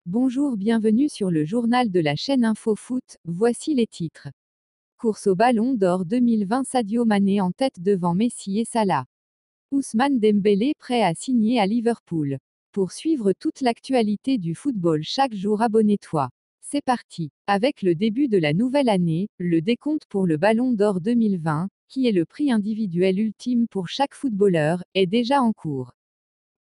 Bonjour, bienvenue sur le journal de la chaîne Info Foot, voici les titres. Course au Ballon d'Or 2020, Sadio Mané en tête devant Messi et Salah. Ousmane Dembélé prêt à signer à Liverpool. Pour suivre toute l'actualité du football chaque jour, abonne-toi. C'est parti. Avec le début de la nouvelle année, le décompte pour le Ballon d'Or 2020, qui est le prix individuel ultime pour chaque footballeur, est déjà en cours.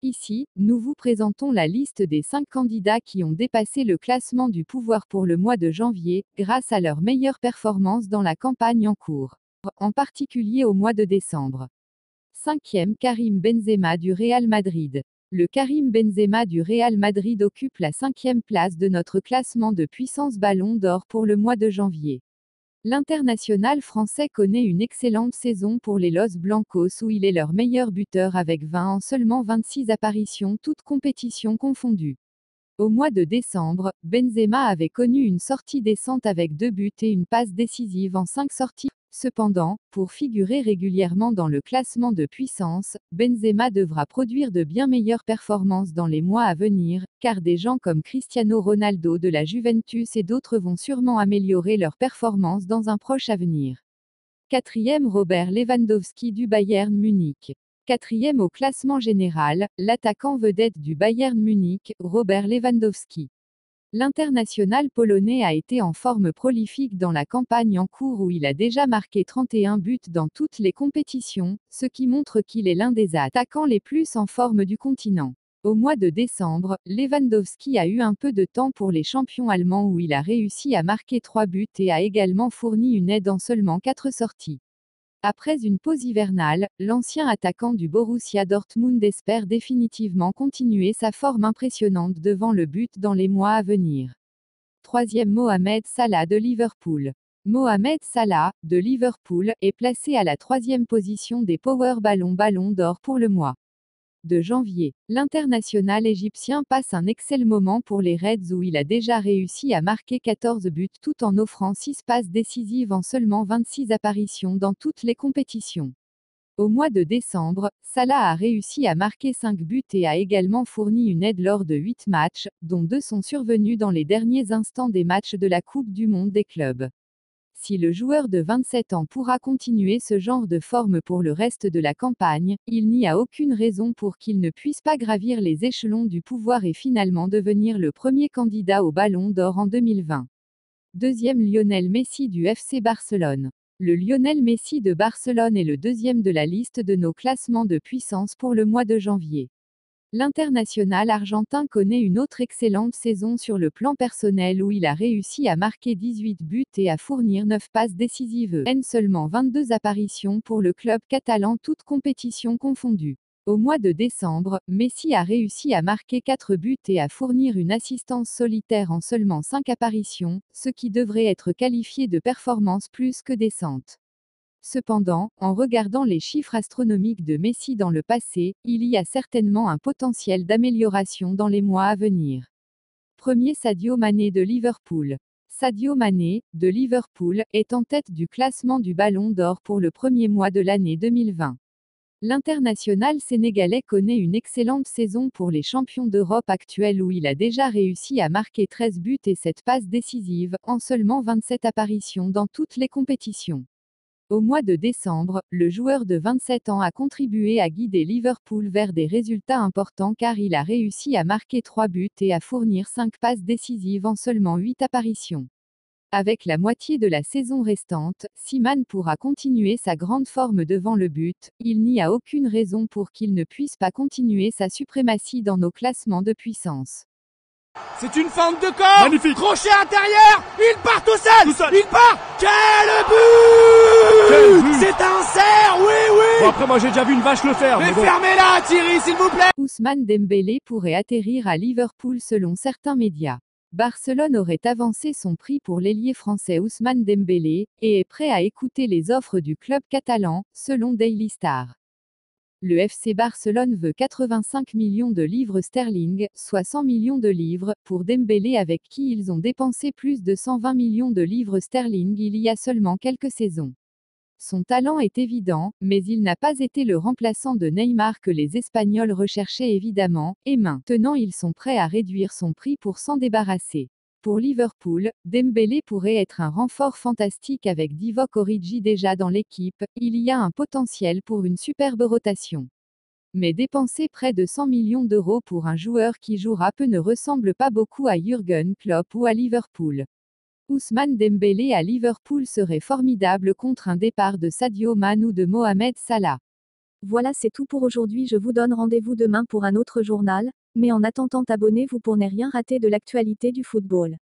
Ici, nous vous présentons la liste des 5 candidats qui ont dépassé le classement du pouvoir pour le mois de janvier, grâce à leur meilleure performance dans la campagne en cours, en particulier au mois de décembre. 5e, Karim Benzema du Real Madrid. Le Karim Benzema du Real Madrid occupe la 5e place de notre classement de puissance Ballon d'Or pour le mois de janvier. L'international français connaît une excellente saison pour les Los Blancos où il est leur meilleur buteur avec 20 en seulement 26 apparitions toutes compétitions confondues. Au mois de décembre, Benzema avait connu une sortie décente avec 2 buts et une passe décisive en 5 sorties. Cependant, pour figurer régulièrement dans le classement de puissance, Benzema devra produire de bien meilleures performances dans les mois à venir, car des gens comme Cristiano Ronaldo de la Juventus et d'autres vont sûrement améliorer leurs performances dans un proche avenir. 4e, Robert Lewandowski du Bayern Munich. 4e au classement général, l'attaquant vedette du Bayern Munich, Robert Lewandowski. L'international polonais a été en forme prolifique dans la campagne en cours où il a déjà marqué 31 buts dans toutes les compétitions, ce qui montre qu'il est l'un des attaquants les plus en forme du continent. Au mois de décembre, Lewandowski a eu un peu de temps pour les champions allemands où il a réussi à marquer 3 buts et a également fourni une aide en seulement 4 sorties. Après une pause hivernale, l'ancien attaquant du Borussia Dortmund espère définitivement continuer sa forme impressionnante devant le but dans les mois à venir. 3e, Mohamed Salah de Liverpool. Mohamed Salah, de Liverpool, est placé à la 3e position des Power Ballon d'Or pour le mois de janvier. L'international égyptien passe un excellent moment pour les Reds où il a déjà réussi à marquer 14 buts tout en offrant 6 passes décisives en seulement 26 apparitions dans toutes les compétitions. Au mois de décembre, Salah a réussi à marquer 5 buts et a également fourni une aide lors de 8 matchs, dont 2 sont survenus dans les derniers instants des matchs de la Coupe du Monde des clubs. Si le joueur de 27 ans pourra continuer ce genre de forme pour le reste de la campagne, il n'y a aucune raison pour qu'il ne puisse pas gravir les échelons du pouvoir et finalement devenir le premier candidat au Ballon d'Or en 2020. 2e, Lionel Messi du FC Barcelone. Le Lionel Messi de Barcelone est le 2e de la liste de nos classements de puissance pour le mois de janvier. L'international argentin connaît une autre excellente saison sur le plan personnel où il a réussi à marquer 18 buts et à fournir 9 passes décisives en seulement 22 apparitions pour le club catalan toutes compétitions confondues. Au mois de décembre, Messi a réussi à marquer 4 buts et à fournir une assistance solitaire en seulement 5 apparitions, ce qui devrait être qualifié de performance plus que décente. Cependant, en regardant les chiffres astronomiques de Messi dans le passé, il y a certainement un potentiel d'amélioration dans les mois à venir. 1er, Sadio Mané de Liverpool. Sadio Mané, de Liverpool, est en tête du classement du Ballon d'Or pour le premier mois de l'année 2020. L'international sénégalais connaît une excellente saison pour les champions d'Europe actuels où il a déjà réussi à marquer 13 buts et 7 passes décisives, en seulement 27 apparitions dans toutes les compétitions. Au mois de décembre, le joueur de 27 ans a contribué à guider Liverpool vers des résultats importants car il a réussi à marquer 3 buts et à fournir 5 passes décisives en seulement 8 apparitions. Avec la moitié de la saison restante, Simane pourra continuer sa grande forme devant le but, il n'y a aucune raison pour qu'il ne puisse pas continuer sa suprématie dans nos classements de puissance. C'est une fente de corps. Magnifique. Crochet intérieur. Il part tout seul. Il part. Quel Quel but. C'est un cerf. Oui. Bon, après, moi, j'ai déjà vu une vache le faire. Mais Mais bon. fermez-la, Thierry, s'il vous plaît. Ousmane Dembélé pourrait atterrir à Liverpool selon certains médias. Barcelone aurait avancé son prix pour l'ailier français Ousmane Dembélé, et est prêt à écouter les offres du club catalan, selon Daily Star. Le FC Barcelone veut 85 millions de livres sterling, soit 100 millions de livres, pour Dembélé avec qui ils ont dépensé plus de 120 millions de livres sterling il y a seulement quelques saisons. Son talent est évident, mais il n'a pas été le remplaçant de Neymar que les Espagnols recherchaient évidemment, et maintenant ils sont prêts à réduire son prix pour s'en débarrasser. Pour Liverpool, Dembélé pourrait être un renfort fantastique avec Divock Origi déjà dans l'équipe, il y a un potentiel pour une superbe rotation. Mais dépenser près de 100 millions d'euros pour un joueur qui jouera peu ne ressemble pas beaucoup à Jürgen Klopp ou à Liverpool. Ousmane Dembélé à Liverpool serait formidable contre un départ de Sadio Mane ou de Mohamed Salah. Voilà, c'est tout pour aujourd'hui. Je vous donne rendez-vous demain pour un autre journal, mais en attendant abonnez-vous pour ne rien rater de l'actualité du football.